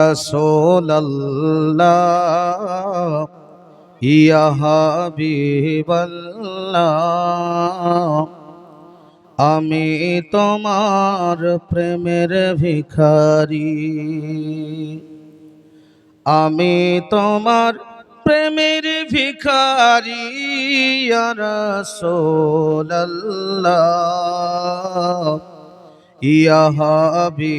রাসূলুল্লাহ ইয়া হাবিবাল্লাহ আমি তোমার প্রেমের ভিখারি আমি তোমার প্রেমের ভিখারি ইয়া রাসূলুল্লাহ ইয়া হাবিবাল্লাহ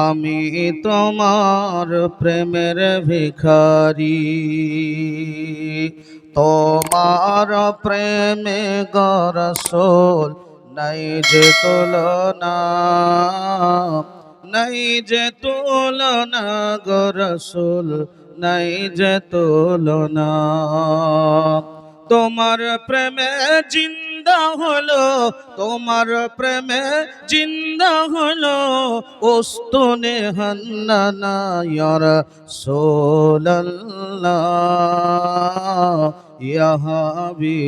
আমি তোমার প্রেমের ভিখারি তোমার প্রেমে গো রাসূল নাই যে তুলনা নাই যে তুলনা গো রাসূল নাই যে তুলনা তোমার প্রেমে জিন্দা হলো তোমার প্রেমে জিন্দা হলো ওস্তুনে হান্নানা ইয়া রাসূলুল্লাহ ইয়া হাবিবাল্লাহ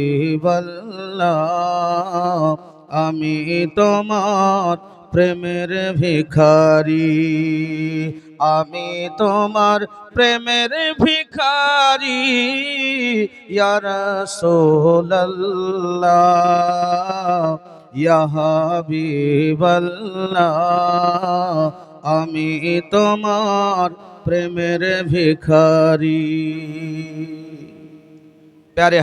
আমি তোমার প্রেমের ভিখারি আমি তোমার প্রেমের ভিখারি ইয়া রাসূলুল্লাহ ইয়া হাবিবাল্লাহ আমি তোমার প্রেমের ভিখারি। প্যারে